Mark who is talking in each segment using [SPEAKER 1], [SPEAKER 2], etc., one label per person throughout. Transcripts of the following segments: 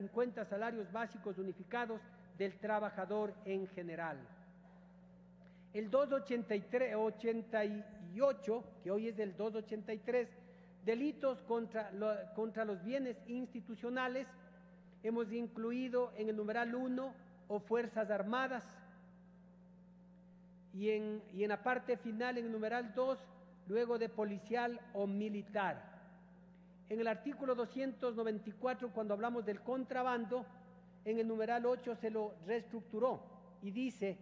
[SPEAKER 1] 50 salarios básicos unificados del trabajador en general. El 288, que hoy es del 283, delitos contra los bienes institucionales, hemos incluido en el numeral 1 o Fuerzas Armadas, y en la parte final, en el numeral 2, luego de policial o militar. En el artículo 294, cuando hablamos del contrabando, en el numeral 8 se lo reestructuró y dice: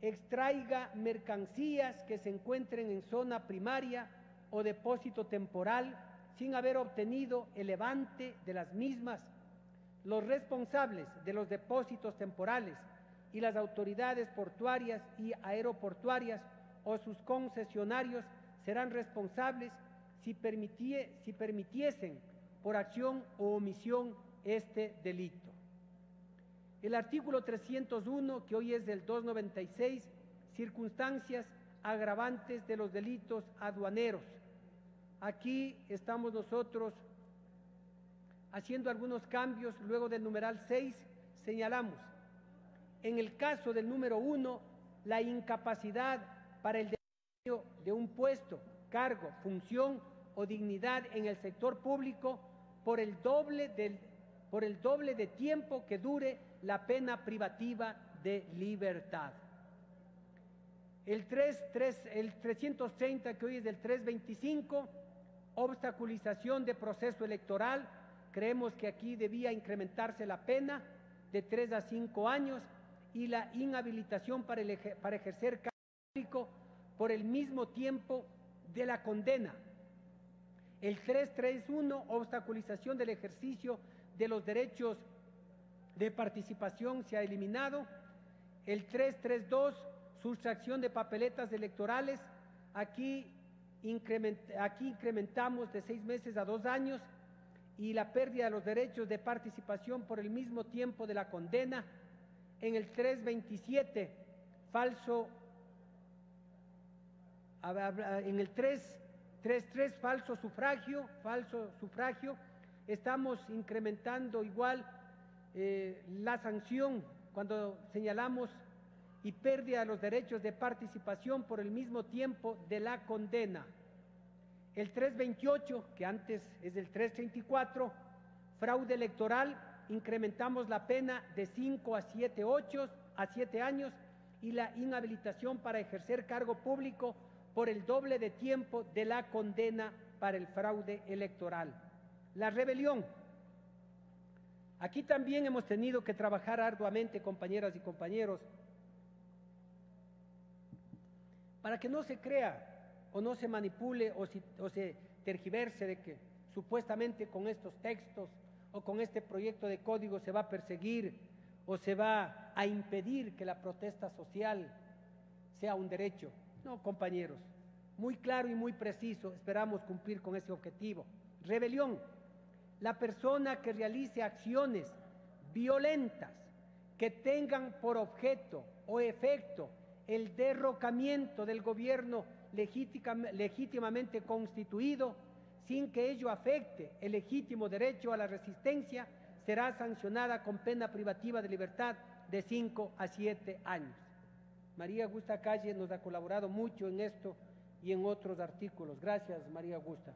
[SPEAKER 1] extraiga mercancías que se encuentren en zona primaria o depósito temporal sin haber obtenido el levante de las mismas. Los responsables de los depósitos temporales y las autoridades portuarias y aeroportuarias o sus concesionarios serán responsables si permitiesen por acción o omisión este delito. El artículo 301, que hoy es del 296, circunstancias agravantes de los delitos aduaneros. Aquí estamos nosotros haciendo algunos cambios. Luego del numeral 6 señalamos: en el caso del número 1, la incapacidad para el desempeño de un puesto, cargo, función o dignidad en el sector público por el doble de tiempo que dure la pena privativa de libertad. El 330, que hoy es del 325, obstaculización de proceso electoral. Creemos que aquí debía incrementarse la pena de 3 a 5 años y la inhabilitación para ejercer cargo público por el mismo tiempo de la condena. El 331, obstaculización del ejercicio de los derechos de participación, se ha eliminado. El 332, sustracción de papeletas electorales. Aquí incrementamos de 6 meses a 2 años, y la pérdida de los derechos de participación por el mismo tiempo de la condena. En el 327, en el 333, falso sufragio, estamos incrementando igual la sanción cuando señalamos y pérdida de los derechos de participación por el mismo tiempo de la condena. El 328, que antes es del 334, fraude electoral, incrementamos la pena de 5 a 7 años y la inhabilitación para ejercer cargo público por el doble de tiempo de la condena para el fraude electoral. La rebelión. Aquí también hemos tenido que trabajar arduamente, compañeras y compañeros, para que no se crea o no se manipule o se tergiverse de que supuestamente con estos textos o con este proyecto de código se va a perseguir o se va a impedir que la protesta social sea un derecho. No, compañeros, muy claro y muy preciso, esperamos cumplir con ese objetivo. Rebelión: la persona que realice acciones violentas que tengan por objeto o efecto el derrocamiento del gobierno legítimamente constituido, sin que ello afecte el legítimo derecho a la resistencia, será sancionada con pena privativa de libertad de 5 a 7 años. María Augusta Calle nos ha colaborado mucho en esto y en otros artículos. Gracias, María Augusta.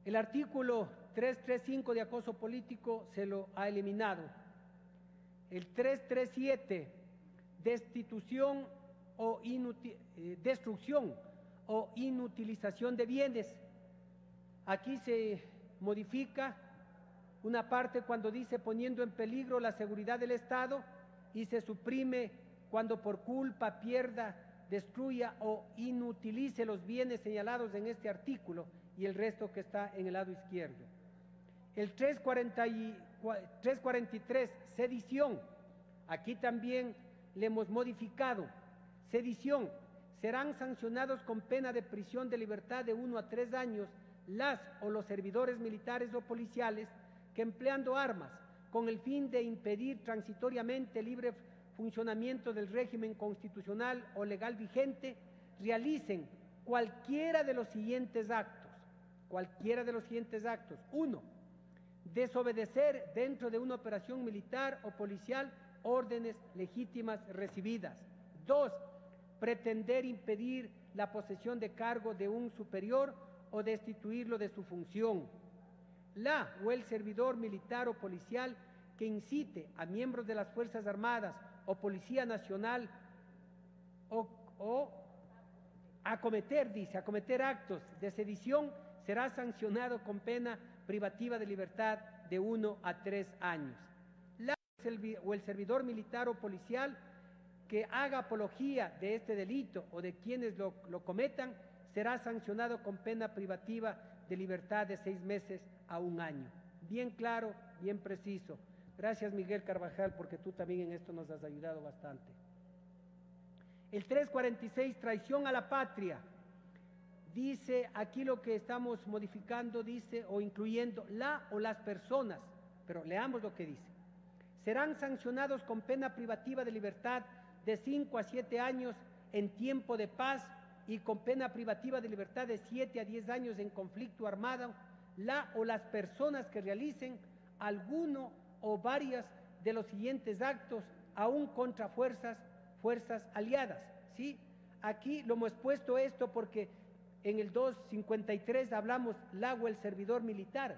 [SPEAKER 1] El artículo 335 de acoso político se lo ha eliminado. El 337, destrucción o inutilización de bienes. Aquí se modifica una parte cuando dice poniendo en peligro la seguridad del Estado, y se suprime cuando por culpa pierda, destruya o inutilice los bienes señalados en este artículo y el resto que está en el lado izquierdo. El 343, sedición. Aquí también le hemos modificado. Sedición: serán sancionados con pena de prisión de libertad de 1 a 3 años las o los servidores militares o policiales que, empleando armas con el fin de impedir transitoriamente el libre funcionamiento del régimen constitucional o legal vigente, realicen cualquiera de los siguientes actos. 1. Desobedecer dentro de una operación militar o policial órdenes legítimas recibidas. 2. Pretender impedir la posesión de cargo de un superior o destituirlo de su función. La o el servidor militar o policial que incite a miembros de las Fuerzas Armadas o Policía Nacional a cometer actos de sedición será sancionado con pena privativa de libertad de 1 a 3 años. La o el servidor militar o policial que haga apología de este delito o de quienes lo cometan será sancionado con pena privativa de libertad de 6 meses a 1 año. Bien claro, bien preciso. Gracias, Miguel Carvajal, porque tú también en esto nos has ayudado bastante. El 346, traición a la patria. Dice aquí lo que estamos modificando, dice, o incluyendo la o las personas, pero leamos lo que dice. Serán sancionados con pena privativa de libertad de 5 a 7 años en tiempo de paz y con pena privativa de libertad de 7 a 10 años en conflicto armado, la o las personas que realicen alguno o varias de los siguientes actos, aún contra fuerzas aliadas, ¿sí? Aquí lo hemos puesto esto porque en el 253 hablamos la o el servidor militar,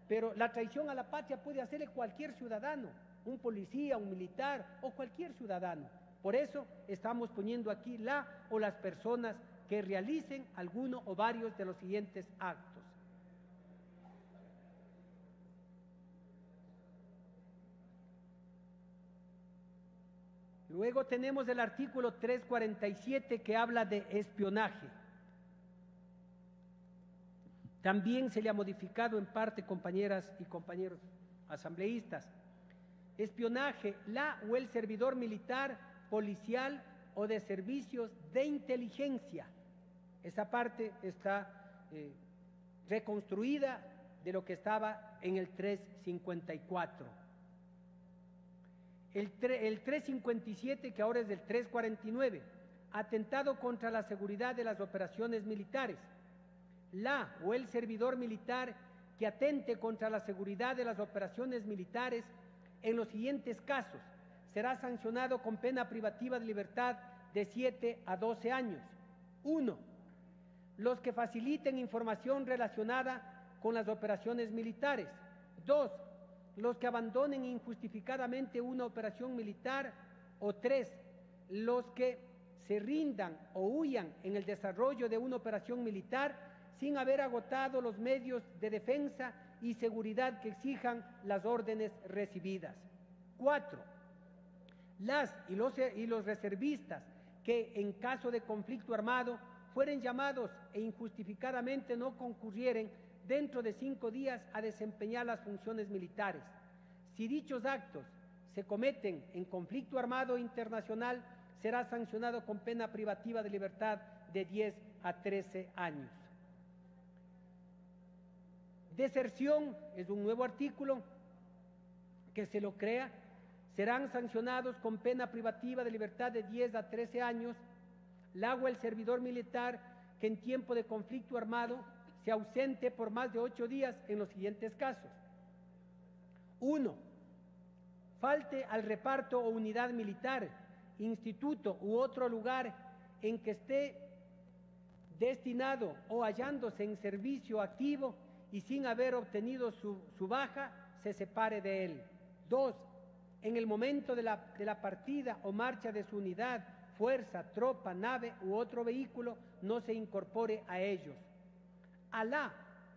[SPEAKER 1] pero la traición a la patria puede hacerle cualquier ciudadano, un policía, un militar o cualquier ciudadano. Por eso estamos poniendo aquí la o las personas que realicen alguno o varios de los siguientes actos. Luego tenemos el artículo 347 que habla de espionaje. También se le ha modificado en parte, compañeras y compañeros asambleístas. Espionaje, la o el servidor militar, policial o de servicios de inteligencia. Esa parte está reconstruida de lo que estaba en el 354. El 357, que ahora es del 349, atentado contra la seguridad de las operaciones militares. La o el servidor militar que atente contra la seguridad de las operaciones militares en los siguientes casos será sancionado con pena privativa de libertad de 7 a 12 años. 1. Los que faciliten información relacionada con las operaciones militares. 2. Los que abandonen injustificadamente una operación militar. O 3. Los que se rindan o huyan en el desarrollo de una operación militar sin haber agotado los medios de defensa y seguridad que exijan las órdenes recibidas. 4. Las y los reservistas que en caso de conflicto armado fueren llamados e injustificadamente no concurrieren dentro de 5 días a desempeñar las funciones militares. Si dichos actos se cometen en conflicto armado internacional, será sancionado con pena privativa de libertad de 10 a 13 años. Deserción es un nuevo artículo que se lo crea. Serán sancionados con pena privativa de libertad de 10 a 13 años la o el servidor militar que en tiempo de conflicto armado se ausente por más de 8 días en los siguientes casos. 1. Falte al reparto o unidad militar, instituto u otro lugar en que esté destinado o hallándose en servicio activo y sin haber obtenido su baja, se separe de él. 2. En el momento de la partida o marcha de su unidad, fuerza, tropa, nave u otro vehículo, no se incorpore a ellos. A la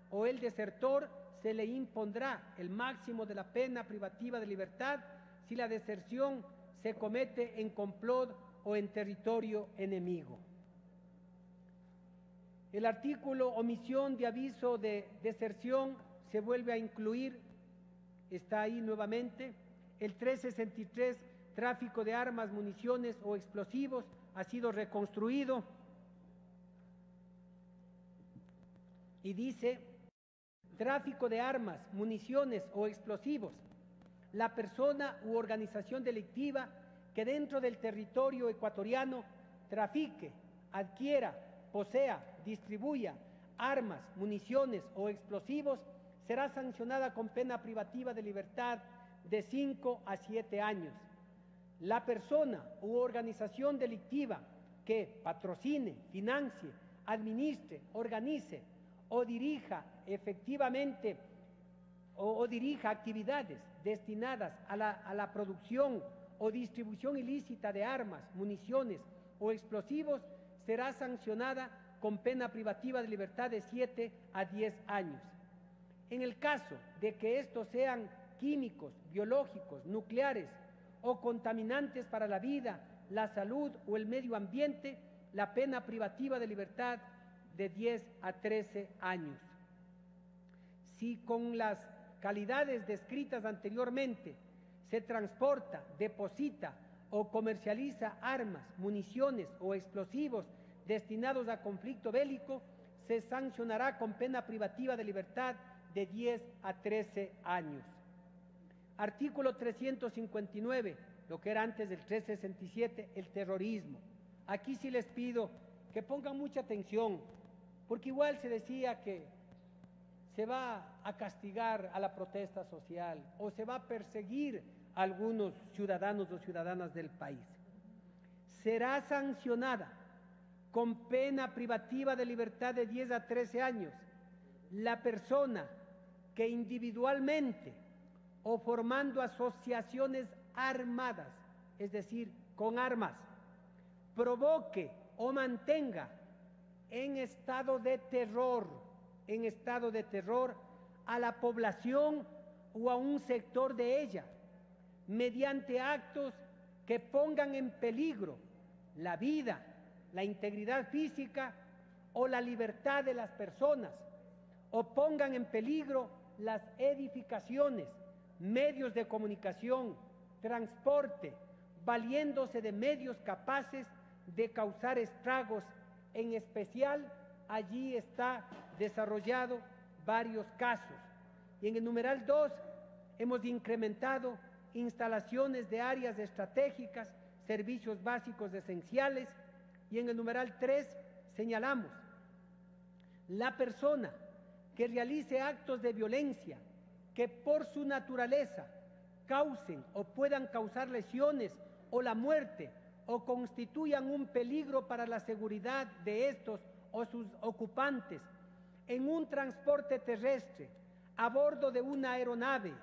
[SPEAKER 1] o el desertor se le impondrá el máximo de la pena privativa de libertad si la deserción se comete en complot o en territorio enemigo. El artículo omisión de aviso de deserción se vuelve a incluir, está ahí nuevamente. El 363, tráfico de armas, municiones o explosivos, ha sido reconstruido y dice: tráfico de armas, municiones o explosivos. La persona u organización delictiva que dentro del territorio ecuatoriano trafique, adquiera, posea, distribuya armas, municiones o explosivos será sancionada con pena privativa de libertad de 5 a 7 años. La persona u organización delictiva que patrocine, financie, administre, organice o dirija efectivamente o dirija actividades destinadas a la producción o distribución ilícita de armas, municiones o explosivos será sancionada con pena privativa de libertad de 7 a 10 años. En el caso de que estos sean químicos, biológicos, nucleares o contaminantes para la vida, la salud o el medio ambiente, la pena privativa de libertad de 10 a 13 años. Si con las calidades descritas anteriormente se transporta, deposita o comercializa armas, municiones o explosivos destinados a conflicto bélico, se sancionará con pena privativa de libertad de 10 a 13 años. Artículo 359, lo que era antes del 367, el terrorismo. Aquí sí les pido que pongan mucha atención, porque igual se decía que se va a castigar a la protesta social o se va a perseguir a algunos ciudadanos o ciudadanas del país. Será sancionada con pena privativa de libertad de 10 a 13 años la persona que individualmente o formando asociaciones armadas, es decir, con armas, provoque o mantenga en estado de terror a la población o a un sector de ella, mediante actos que pongan en peligro la vida, la integridad física o la libertad de las personas, o pongan en peligro las edificaciones, medios de comunicación, transporte, valiéndose de medios capaces de causar estragos. En especial, allí está desarrollado varios casos. Y en el numeral 2 hemos incrementado instalaciones de áreas estratégicas, servicios básicos esenciales, y en el numeral 3 señalamos: la persona que realice actos de violencia que por su naturaleza causen o puedan causar lesiones o la muerte o constituyan un peligro para la seguridad de estos o sus ocupantes en un transporte terrestre, a bordo de una aeronave,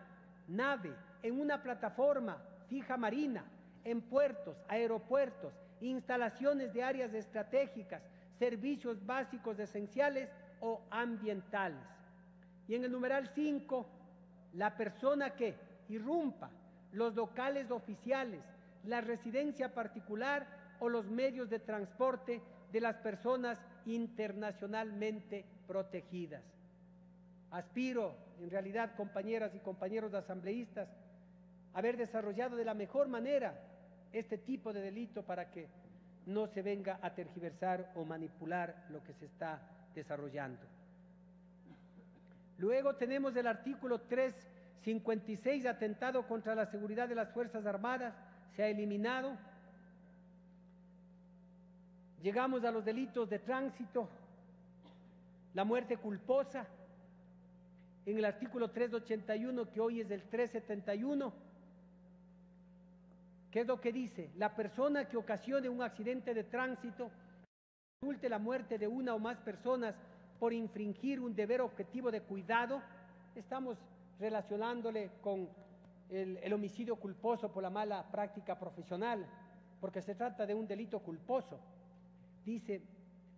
[SPEAKER 1] en una plataforma fija marina, en puertos, aeropuertos, instalaciones de áreas estratégicas, servicios básicos esenciales o ambientales. Y en el numeral 5, la persona que irrumpa los locales oficiales, la residencia particular o los medios de transporte de las personas internacionalmente protegidas. Aspiro, en realidad, compañeras y compañeros asambleístas, haber desarrollado de la mejor manera este tipo de delito para que no se venga a tergiversar o manipular lo que se está desarrollando. Luego tenemos el artículo 356, atentado contra la seguridad de las Fuerzas Armadas, se ha eliminado. Llegamos a los delitos de tránsito, la muerte culposa, en el artículo 381, que hoy es el 371, ¿qué es lo que dice? La persona que ocasione un accidente de tránsito, resulte la muerte de una o más personas por infringir un deber objetivo de cuidado, estamos relacionándole con el homicidio culposo por la mala práctica profesional, porque se trata de un delito culposo. Dice: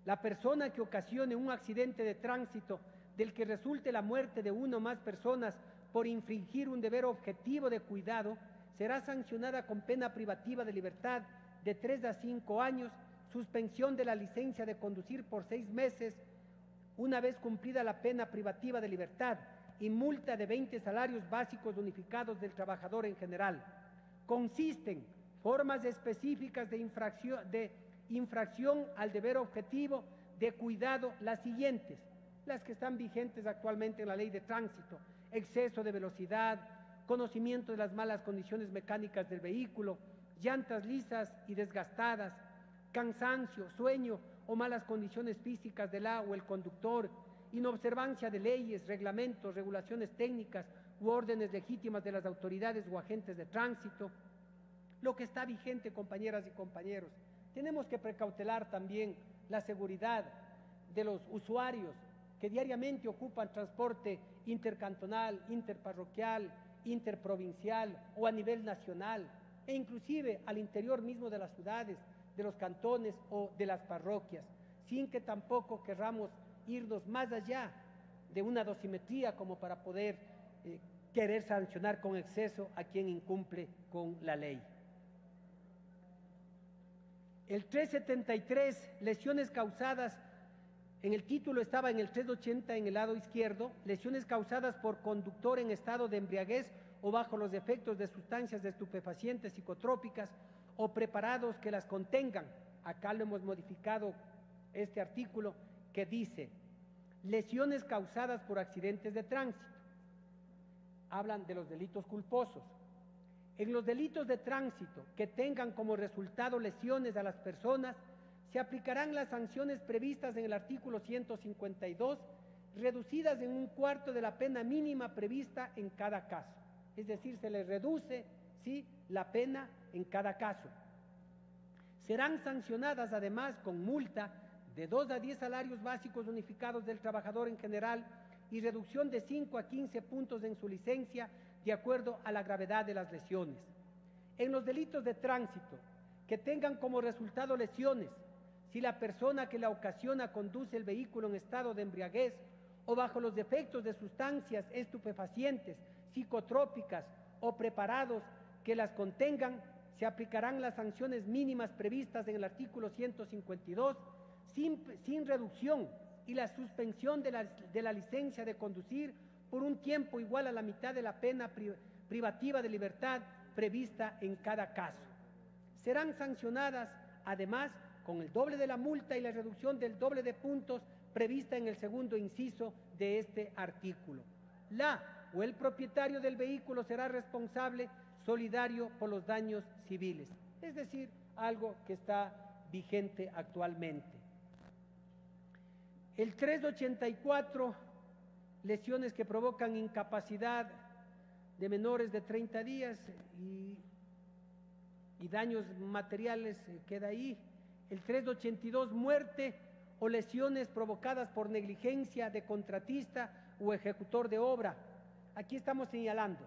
[SPEAKER 1] la persona que ocasione un accidente de tránsito del que resulte la muerte de una o más personas por infringir un deber objetivo de cuidado, será sancionada con pena privativa de libertad de 3 a 5 años, suspensión de la licencia de conducir por 6 meses, una vez cumplida la pena privativa de libertad, y multa de 20 salarios básicos unificados del trabajador en general. Consisten formas específicas de infracción al deber objetivo de cuidado las siguientes, las que están vigentes actualmente en la ley de tránsito: exceso de velocidad, conocimiento de las malas condiciones mecánicas del vehículo, llantas lisas y desgastadas, cansancio, sueño o malas condiciones físicas del o el conductor, inobservancia de leyes, reglamentos, regulaciones técnicas u órdenes legítimas de las autoridades o agentes de tránsito. Lo que está vigente, compañeras y compañeros, tenemos que precautelar también la seguridad de los usuarios que diariamente ocupan transporte intercantonal, interparroquial, interprovincial o a nivel nacional, e inclusive al interior mismo de las ciudades, de los cantones o de las parroquias, sin que tampoco querramos irnos más allá de una dosimetría como para poder querer sancionar con exceso a quien incumple con la ley. El 373, lesiones causadas, en el título estaba en el 380 en el lado izquierdo, lesiones causadas por conductor en estado de embriaguez o bajo los efectos de sustancias estupefacientes, psicotrópicas o preparados que las contengan. Acá lo hemos modificado este artículo que dice lesiones causadas por accidentes de tránsito. Hablan de los delitos culposos. En los delitos de tránsito que tengan como resultado lesiones a las personas, se aplicarán las sanciones previstas en el artículo 152, reducidas en 1/4 de la pena mínima prevista en cada caso. Es decir, se les reduce, ¿sí?, la pena en cada caso. Serán sancionadas además con multa de 2 a 10 salarios básicos unificados del trabajador en general y reducción de 5 a 15 puntos en su licencia de acuerdo a la gravedad de las lesiones. En los delitos de tránsito que tengan como resultado lesiones, si la persona que la ocasiona conduce el vehículo en estado de embriaguez o bajo los efectos de sustancias estupefacientes, psicotrópicas o preparados que las contengan, se aplicarán las sanciones mínimas previstas en el artículo 152 sin reducción y la suspensión de la licencia de conducir por un tiempo igual a la mitad de la pena privativa de libertad prevista en cada caso. Serán sancionadas además con el doble de la multa y la reducción del doble de puntos prevista en el segundo inciso de este artículo. La o el propietario del vehículo será responsable solidario por los daños civiles, es decir, algo que está vigente actualmente. El 384, lesiones que provocan incapacidad de menores de 30 días y daños materiales, queda ahí. El 382, muerte o lesiones provocadas por negligencia de contratista o ejecutor de obra. Aquí estamos señalando